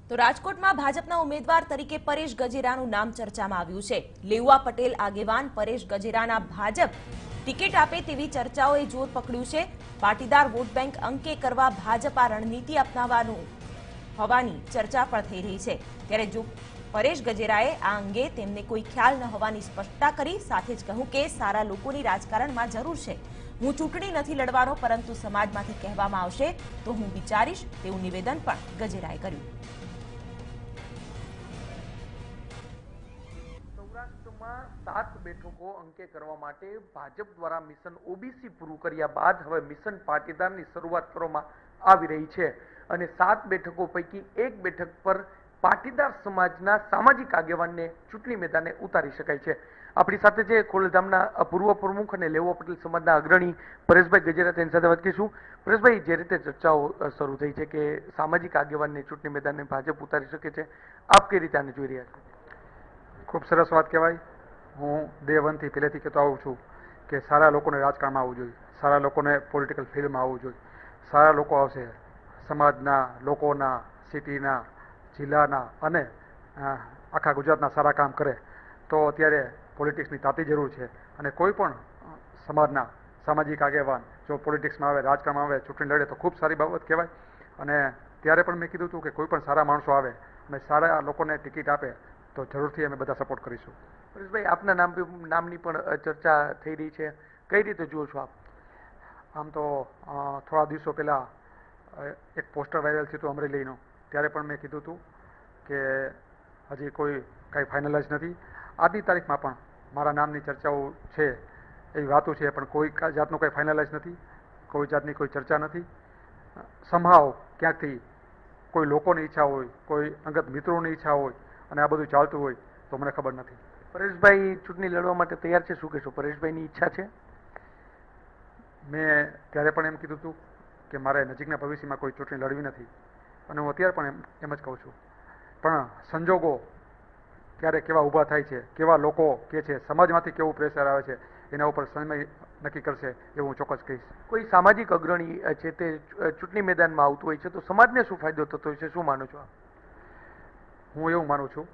તો રાજકોટમાં ભાજપના ઉમેદવાર તરીકે પરેશ ગજેરાનું નામ ચર્ચામાં આવ્યું છે। લેઉવા પટેલ આગેવાન પરેશ ગજેરાના ભાજપ ટિકિટ આપે તેવી ચર્ચાઓએ જોર પકડ્યું છે। પાટીદાર વોટ બેંક અંકે કરવા ભાજપ આ રણનીતિ અપનાવવાનું હોવાની ચર્ચા પણ થઈ રહી છે। ત્યારે જો પરેશ ગજેરાએ આ અંગે તેમને કોઈ ખ્યાલ ન હોવાની સ્પષ્ટતા કરી, સાથે જ કહ્યું કે સારા લોકોની રાજકારણમાં જરૂર છે। હું ચૂંટણી નથી લડવાનો, પરંતુ સમાજમાંથી કહેવામાં આવશે તો હું વિચારીશ તેવું નિવેદન પણ ગજેરાએ કર્યું। સૌરાષ્ટ્રમાં 7 બેઠકો અંકે કરવા માટે ભાજપ દ્વારા મિશન ઓબીસી પૂરું કર્યા બાદ હવે મિશન પાટીદારની શરૂઆત કરવામાં આવી રહી છે અને 7 બેઠકો પૈકી એક બેઠક પર પાટીદાર સમાજના સામાજિક આગેવાનને ચૂંટણી મેદાને ઉતારી શકાય છે। આપણી સાથે છે ખોડલધામના પૂર્વ પ્રમુખ અને લેઉવા પટેલ સમાજના અગ્રણી પરેશભાઈ ગજેરા, તેની સાથે વાત કરીશું। પરેશભાઈ, જે રીતે ચર્ચાઓ શરૂ થઈ છે કે સામાજિક આગેવાનને ચૂંટણી મેદાને ભાજપ ઉતારી શકે છે, આપ કઈ રીતે આને જોઈ રહ્યા છો? ખૂબ સરસ વાત કહેવાય। હું ડે વનથી પહેલેથી કહેતો આવું છું કે સારા લોકોને રાજકારણમાં આવવું જોઈએ, સારા લોકોને પોલિટિકલ ફિલ્ડમાં આવવું જોઈએ। સારા લોકો આવશે, સમાજના લોકોના, સિટીના, જિલ્લાના અને આખા ગુજરાતના સારા કામ કરે તો અત્યારે પોલિટિક્સની તાતી જરૂર છે અને કોઈ પણ સમાજના સામાજિક આગેવાન જો પોલિટિક્સમાં આવે, રાજકારણમાં આવે, ચૂંટણી લડે તો ખૂબ સારી બાબત કહેવાય। અને ત્યારે પણ મેં કીધું હતું કે કોઈ પણ સારા માણસો આવે અને સારા લોકોને ટિકિટ આપે તો જરૂરથી અમે બધા સપોર્ટ કરીશું। પરેશભાઈ, આપના નામની પણ ચર્ચા થઈ રહી છે, કઈ રીતે જુઓ છો આપ? આમ તો થોડા દિવસો પહેલાં એક પોસ્ટર વાયરલ થયું હતું અમરેલીનું, ત્યારે પણ મેં કીધું હતું કે હજી કોઈ કાંઈ ફાઇનલાઇઝ નથી। આજની તારીખમાં પણ મારા નામની ચર્ચાઓ છે, એવી વાતો છે, પણ કોઈ જાતનું કંઈ ફાઇનલાઇઝ નથી, કોઈ જાતની કોઈ ચર્ચા નથી। સંભાવ ક્યાંકથી કોઈ લોકોની ઈચ્છા હોય, કોઈ અંગત મિત્રોની ઈચ્છા હોય અને આ બધું ચાલતું હોય તો મને ખબર નથી। પરેશભાઈ ચૂંટણી લડવા માટે તૈયાર છે, શું કહેશો? પરેશભાઈની ઈચ્છા છે? મેં ત્યારે પણ એમ કીધું હતું કે મારે નજીકના ભવિષ્યમાં કોઈ ચૂંટણી લડવી નથી અને હું અત્યારે પણ એમ જ કહું છું, પણ સંજોગો ક્યારે કેવા ઊભા થાય છે, કેવા લોકો કે છે, સમાજમાંથી કેવું પ્રેશર આવે છે, એના ઉપર સમય નક્કી કરશે એવું હું ચોક્કસ કહીશ। કોઈ સામાજિક અગ્રણી છે તે ચૂંટણી મેદાનમાં આવતું હોય છે તો સમાજને શું ફાયદો થતો હોય છે, શું માનો છો આપ? હું એવું માનું છું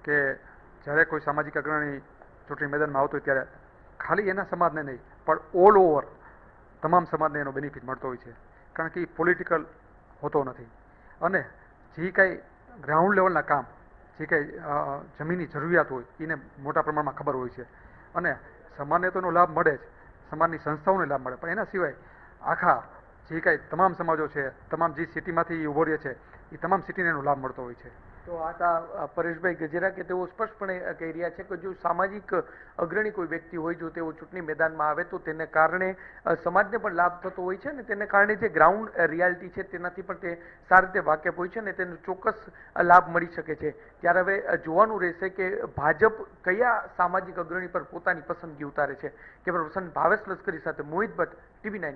કે જ્યારે કોઈ સામાજિક અગ્રણી ચૂંટણી મેદાનમાં આવતો હોય ત્યારે ખાલી એના સમાજને નહીં પણ ઓલ ઓવર તમામ સમાજને એનો બેનિફિટ મળતો હોય છે, કારણ કે એ પોલિટિકલ હોતો નથી અને જે કાંઈ ગ્રાઉન્ડ લેવલના કામ, જે કાંઈ જમીનની જરૂરિયાત હોય એને મોટા પ્રમાણમાં ખબર હોય છે અને સમાજને તો એનો લાભ મળે જ, સમાજની સંસ્થાઓને લાભ મળે, પણ એના સિવાય આખા જે કાંઈ તમામ સમાજો છે, તમામ જે સિટીમાંથી એ ઉભો રહે છે એ તમામ સિટીને એનો લાભ મળતો હોય છે। તો આ પરેશભાઈ ગજેરા કે તેઓ સ્પષ્ટપણે કહી રહ્યા છે કે જો સામાજિક અગ્રણી કોઈ વ્યક્તિ હોય, જો તેઓ ચૂંટણી મેદાનમાં આવે તો તેને કારણે સમાજને પણ લાભ થતો હોય છે અને તેને કારણે જે ગ્રાઉન્ડ રિયાલિટી છે તેનાથી પણ તે સારી રીતે વાકેફ હોય છે અને તેનો ચોક્કસ લાભ મળી શકે છે। ત્યારે હવે જોવાનું રહેશે કે ભાજપ કયા સામાજિક અગ્રણી પર પોતાની પસંદગી ઉતારે છે। કેમેરા પર્સન ભાવેશ લશ્કરી સાથે મોહિત ભટ્ટ, TV9।